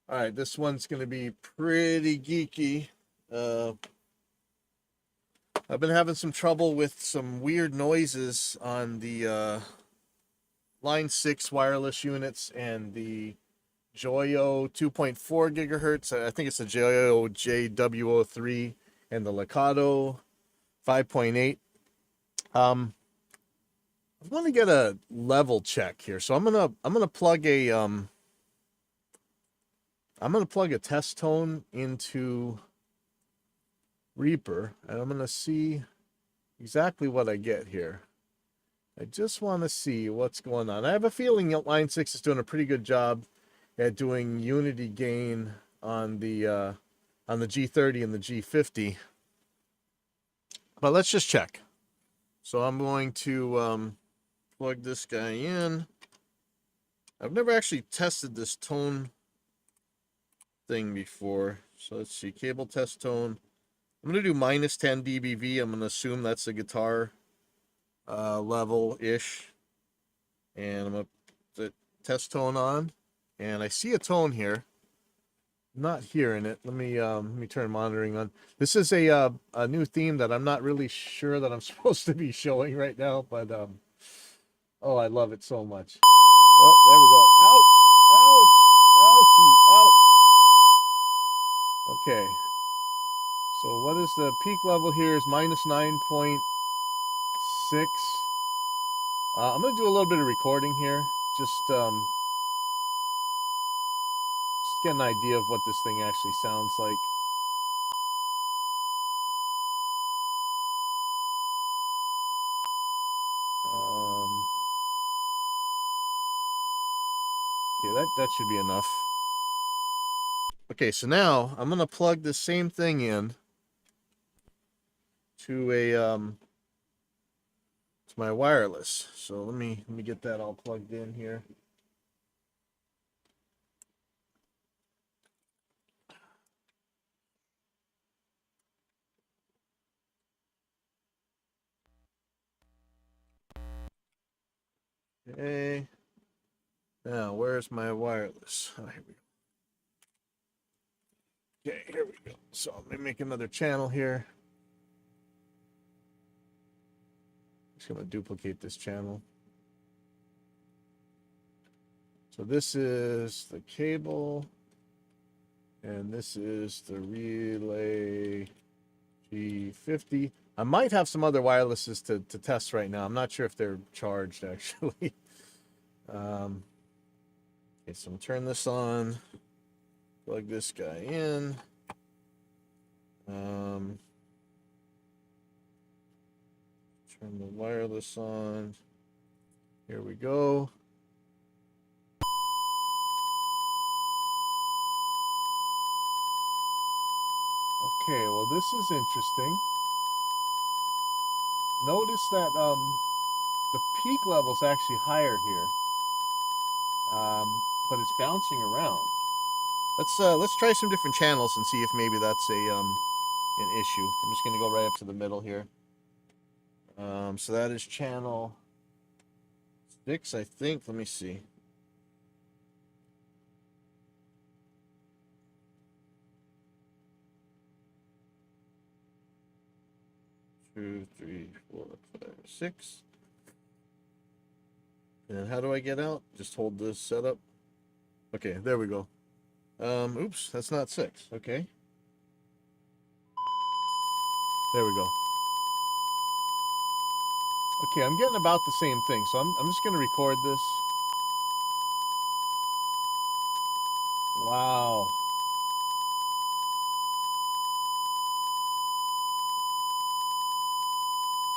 All right, this one's going to be pretty geeky. I've been having some trouble with some weird noises on the Line 6 wireless units and the Joyo 2.4 gigahertz. I think it's the Joyo JW03 and the Lakato 5.8. I want to get a level check here, so I'm gonna plug a test tone into Reaper, and I'm gonna see exactly what I get here. I just want to see what's going on. I have a feeling Line 6 is doing a pretty good job at doing unity gain on the G30 and the G50. But let's just check. So I'm going to plug this guy in. I've never actually tested this tone thing before. So let's see, cable test tone. I'm going to do minus 10 dBV. I'm going to assume that's a guitar level-ish. And I'm going to put the test tone on. And I see a tone here. I'm not hearing it. Let me turn monitoring on. This is a new theme that I'm not really sure that I'm supposed to be showing right now, but oh, I love it so much. Oh, there we go. Ouch! Ouch! Ouchie! Ouch! Okay. So what is the peak level here is minus 9.6. I'm gonna do a little bit of recording here. Just get an idea of what this thing actually sounds like. Um, okay, that should be enough. Okay, so now I'm gonna plug the same thing in to a to my wireless. So let me get that all plugged in here. Okay. Now where's my wireless? Oh, here we go. Okay, here we go. So let me make another channel here. Just gonna duplicate this channel. So this is the cable, and this is the relay G50. I might have some other wirelesses to test right now. I'm not sure if they're charged actually. Okay, so I'm turn this on, plug this guy in. Turn the wireless on. Here we go. Okay, well this is interesting. Notice that the peak level is actually higher here, but it's bouncing around. Let's try some different channels and see if maybe that's a an issue. I'm just gonna go right up to the middle here. So that is channel 6, I think. Let me see. Two, three, four, five, 6. And how do I get out? Just hold this setup. Okay, there we go. Oops, that's not 6. Okay. There we go. Okay, I'm getting about the same thing, so I'm just gonna record this. Wow.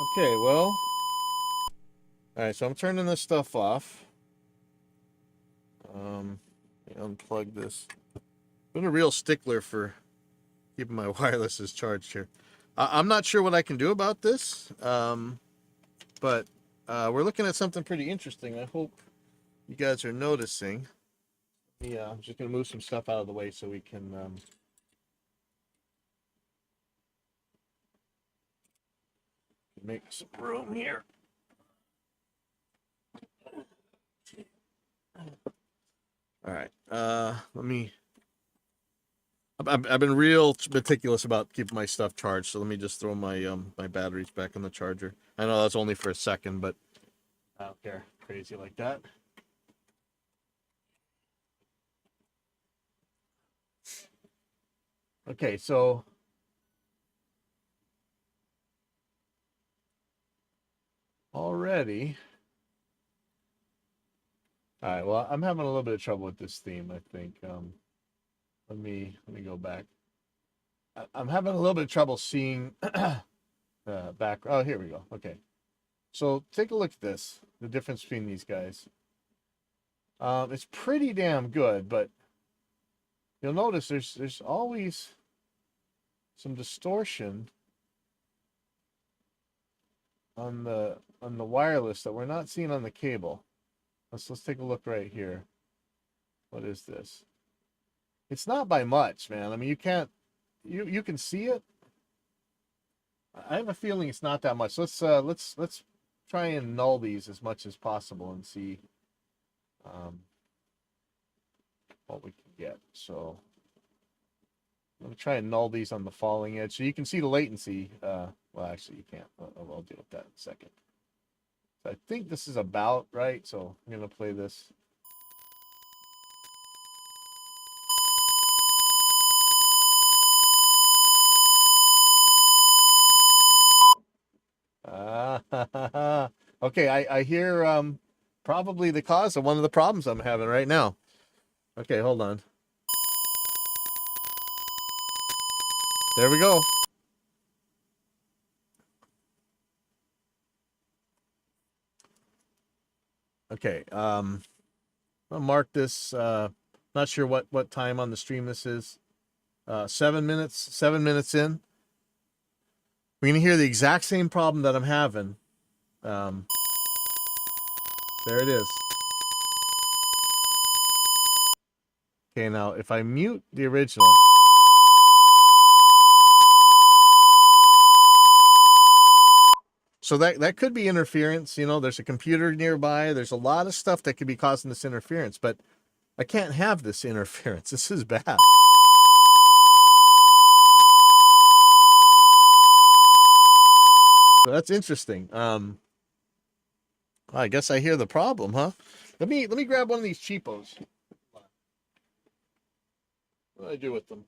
Okay, well. Alright, so I'm turning this stuff off. Unplug this. Been a real stickler for keeping my wirelesses charged here. I'm not sure what I can do about this, but we're looking at something pretty interesting. I hope you guys are noticing. Yeah, I'm just going to move some stuff out of the way so we can make some room here. All right, let me I've been real meticulous about keeping my stuff charged. So let me just throw my my batteries back in the charger. I know that's only for a second, but I don't care. Crazy like that. Okay, so already. All right. Well, I'm having a little bit of trouble with this theme. I think. Let me go back. I'm having a little bit of trouble seeing back. Oh, here we go. Okay. So take a look at this. The difference between these guys. It's pretty damn good, but you'll notice there's always some distortion on the wireless that we're not seeing on the cable. Let's take a look right here. What is this? It's not by much, man. I mean, you can see it. I have a feeling it's not that much. Let's try and null these as much as possible and see what we can get. So I'm going to try and null these on the falling edge. So you can see the latency. Well, actually, you can't. I'll deal with that in a second. So I think this is about right. So I'm going to play this. Okay, I hear probably the cause of one of the problems I'm having right now. Okay, hold on. There we go. Okay, I'll mark this. Not sure what time on the stream this is. 7 minutes. 7 minutes in. We're gonna hear the exact same problem that I'm having. There it is. Okay, now if I mute the original. So that could be interference. You know, there's a computer nearby. There's a lot of stuff that could be causing this interference, but I can't have this interference. This is bad. So that's interesting. I guess I hear the problem, huh? Let me grab one of these cheapos. What do I do with them?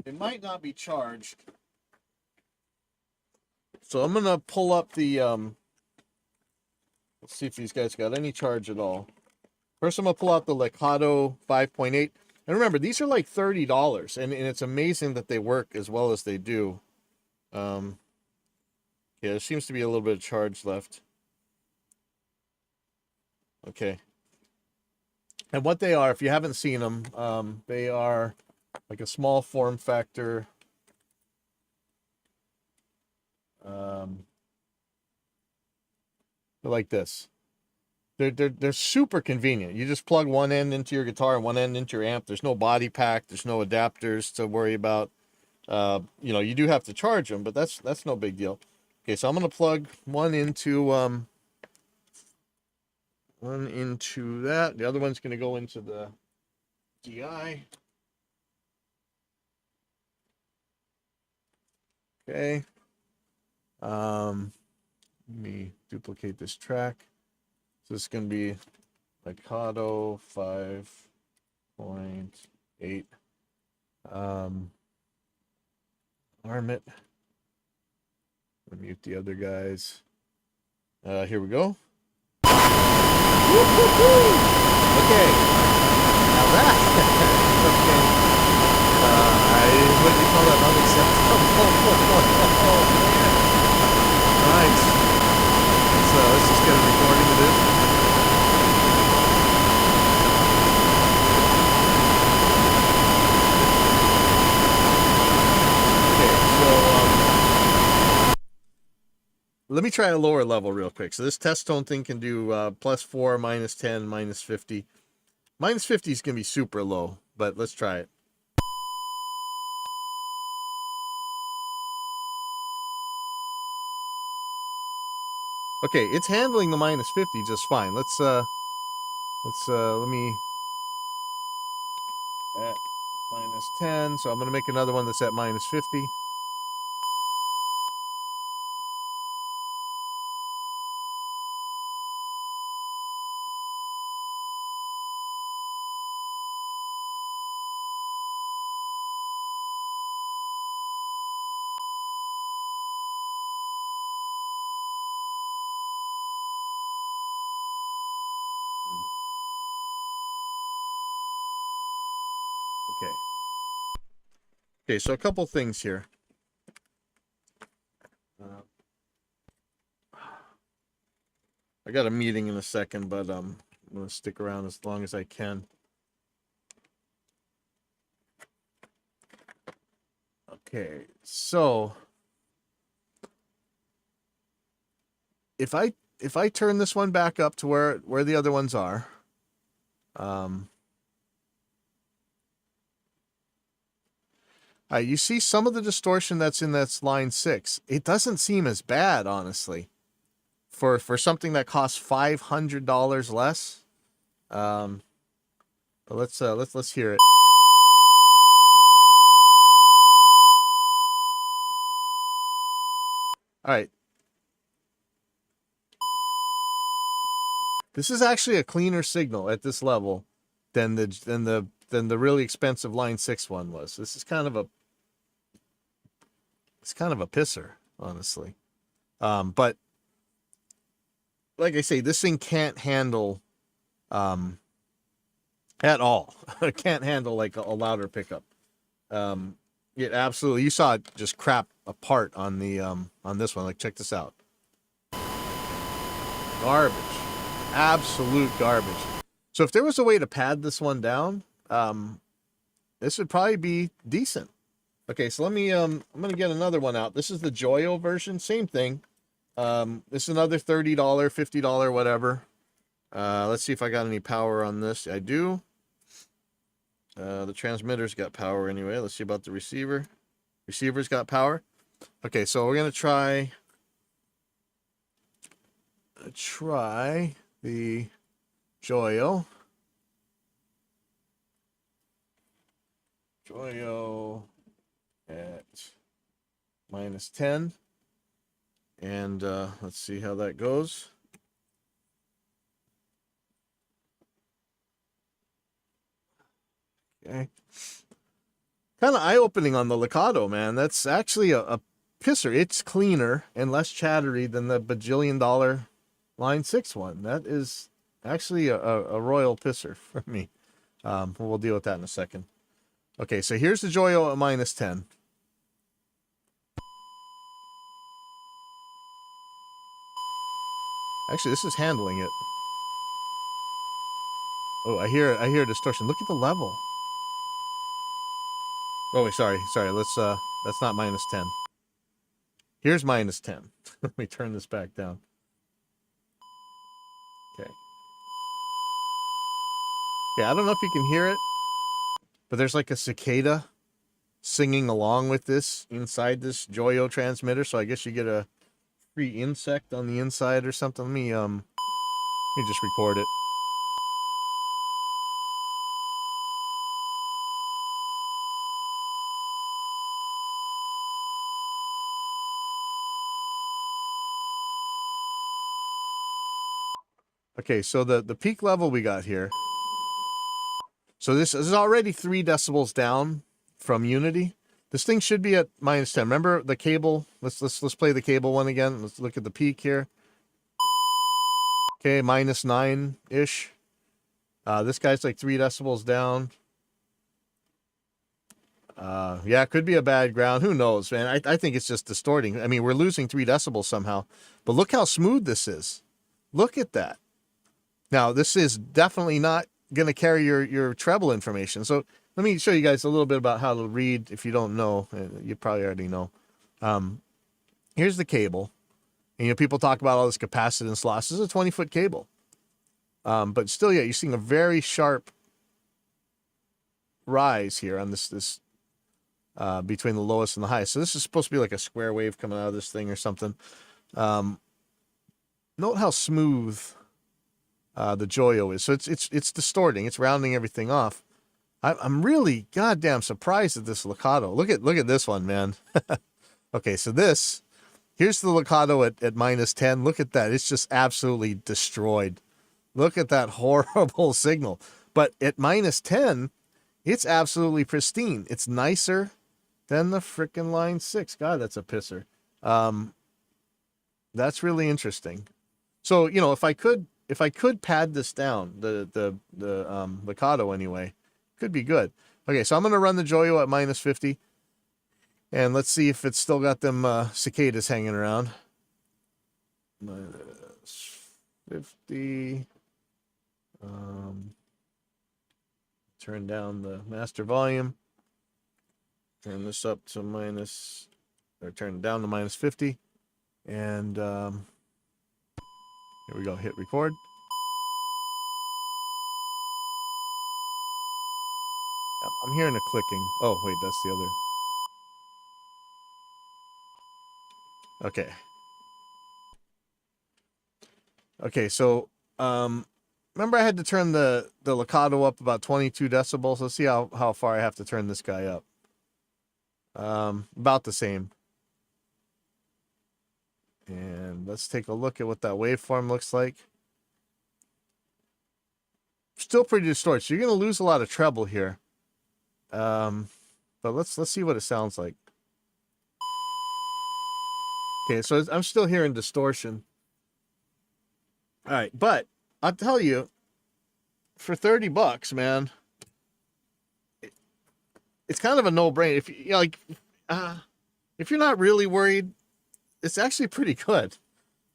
They might not be charged. So I'm gonna pull up the let's see if these guys got any charge at all. First I'm gonna pull out the Lecado 5.8. And remember, these are like $30, and it's amazing that they work as well as they do. Yeah, there seems to be a little bit of charge left. Okay. And what they are, if you haven't seen them, they are like a small form factor. They're like this. They're super convenient. You just plug one end into your guitar and one end into your amp. There's no body pack. There's no adapters to worry about. You know, you do have to charge them, but that's no big deal. Okay, so I'm gonna plug one into that. The other one's gonna go into the DI. Okay. Let me duplicate this track. So this is gonna be Lecado 5.8. Arm it. I'll mute the other guys. Here we go. Okay. Now that okay. What do you call that? Unacceptable. Right. So let's just get a recording of this. Let me try a lower level real quick. So this test tone thing can do +4, -10, -50. -50 is going to be super low, but let's try it. Okay, it's handling the -50 just fine. Let me minus 10. So I'm going to make another one that's at minus 50. Okay. Okay, so a couple things here. I got a meeting in a second, but I'm going to stick around as long as I can. Okay, so if I turn this one back up to where the other ones are, you see some of the distortion that's in that's line 6. It doesn't seem as bad, honestly, for something that costs $500 less. But let's hear it. All right. This is actually a cleaner signal at this level than the really expensive line 6 one was. This is kind of a pisser, honestly. But like I say, this thing can't handle at all. It can't handle like a louder pickup. It absolutely, you saw it just crap apart on the on this one. Like, check this out. Garbage. Absolute garbage. So if there was a way to pad this one down, this would probably be decent. Okay, so let me I'm gonna get another one out. This is the Joyo version, same thing. This is another $30, $50, whatever. Let's see if I got any power on this. I do. The transmitter's got power anyway. Let's see about the receiver. Receiver's got power. Okay, so we're gonna try the Joyo. Joyo at minus 10. And let's see how that goes. Okay. Kind of eye-opening on the Lakato, man. That's actually a pisser. It's cleaner and less chattery than the bajillion-dollar line 6 one. That is actually a royal pisser for me. We'll deal with that in a second. Okay, so here's the Joyo at minus 10. Actually, this is handling it. Oh, I hear a distortion. Look at the level. Oh, wait, sorry. Let's that's not minus 10. Here's minus 10. Let me turn this back down. Okay. Okay, I don't know if you can hear it, but there's like a cicada singing along with this inside this Joyo transmitter, so I guess you get a free insect on the inside or something. Let me just record it. Okay, so the peak level we got here. So this is already 3 decibels down from Unity. This thing should be at minus 10. Remember the cable? Let's play the cable one again. Let's look at the peak here. Okay, minus 9-ish. This guy's like 3 decibels down. Yeah, it could be a bad ground. Who knows, man? I think it's just distorting. I mean, we're losing 3 decibels somehow. But look how smooth this is. Look at that. Now, this is definitely not going to carry your treble information. So let me show you guys a little bit about how to read. If you don't know, you probably already know. Here's the cable. And, you know, people talk about all this capacitance loss. This is a 20-foot cable. But still, yeah, you're seeing a very sharp rise here on this between the lowest and the highest. So this is supposed to be like a square wave coming out of this thing or something. Note how smooth the Joyo is. So it's distorting. It's rounding everything off. I'm really goddamn surprised at this Lakato. Look at this one, man. Okay, so here's the Lakato at -10. Look at that. It's just absolutely destroyed. Look at that horrible signal. But at -10, it's absolutely pristine. It's nicer than the frickin' Line 6. God, that's a pisser. That's really interesting. So, you know, if I could pad this down, the Lakato anyway, could be good. Okay, so I'm gonna run the Joyo at -50. And let's see if it's still got them cicadas hanging around. -50. Turn down the master volume. Turn this up to turn it down to -50. And here we go. Hit record. I'm hearing a clicking. Oh, wait, that's the other. Okay. Okay, so remember I had to turn the Lakato up about 22 decibels. Let's see how far I have to turn this guy up. About the same. And let's take a look at what that waveform looks like. Still pretty distorted, so you're going to lose a lot of treble here. But let's see what it sounds like. Okay, so I'm still hearing distortion. All right, but I'll tell you, for $30, man, it's kind of a no-brainer. If you like, if you're not really worried, it's actually pretty good.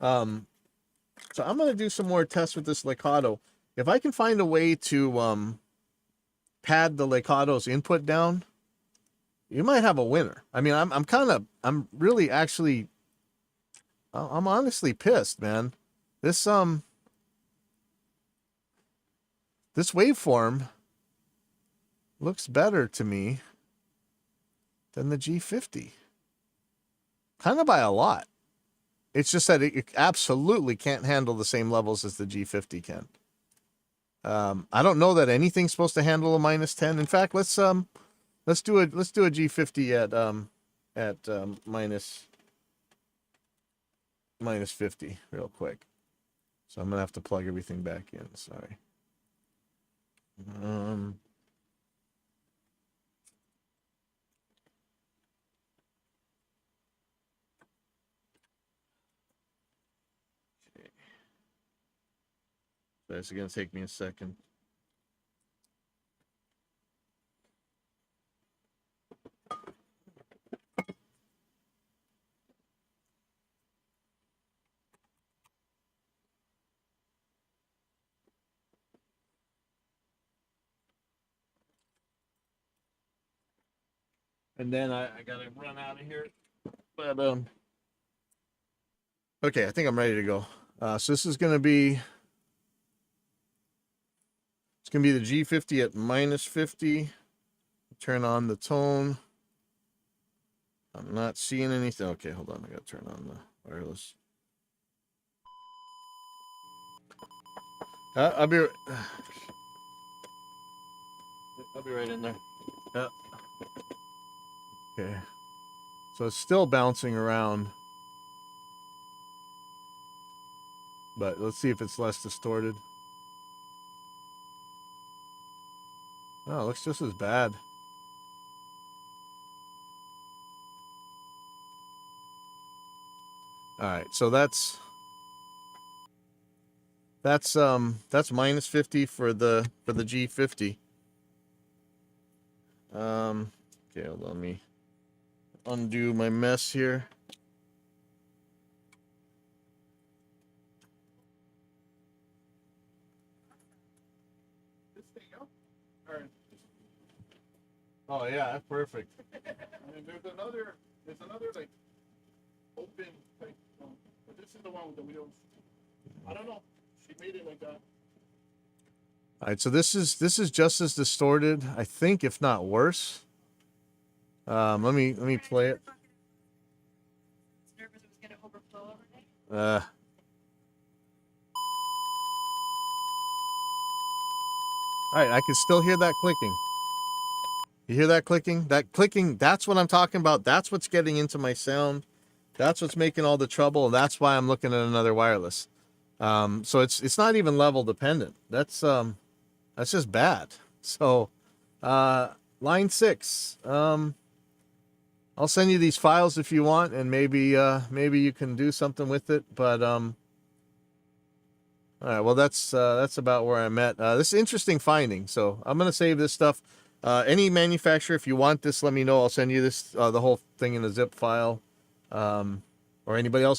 So I'm gonna do some more tests with this Lakato. If I can find a way to pad the Lakato's input down, you might have a winner. I mean, I'm really actually, I'm honestly pissed, man. This waveform looks better to me than the G50. Kind of by a lot. It's just that it absolutely can't handle the same levels as the G50 can. I don't know that anything's supposed to handle a -10. In fact, let's do a G50 at -50 real quick. So I'm gonna have to plug everything back in. Sorry. Okay. That's gonna take me a second. And then I gotta run out of here. But okay, I think I'm ready to go. So this is gonna be the G50 at -50. Turn on the tone. I'm not seeing anything. Okay, hold on. I gotta turn on the wireless. I'll be right in there. Yeah. Okay. So it's still bouncing around. But let's see if it's less distorted. Oh, it looks just as bad. All right, so that's -50 for the G50. Okay, let me undo my mess here. Oh yeah, that's perfect. And there's another like open type, but this is the one with the wheels. I don't know. She made it like that. All right, so this is just as distorted, I think, if not worse. Let me play it. Nervous it was gonna overflow overnight. All right, I can still hear that clicking. You hear that clicking? That clicking, that's what I'm talking about. That's what's getting into my sound. That's what's making all the trouble. And that's why I'm looking at another wireless. So it's not even level dependent. That's just bad. So line 6. I'll send you these files if you want, and maybe you can do something with it. But all right, well that's about where I'm at. This is interesting finding. So I'm gonna save this stuff. Any manufacturer, if you want this, let me know. I'll send you this the whole thing in a zip file. Or anybody else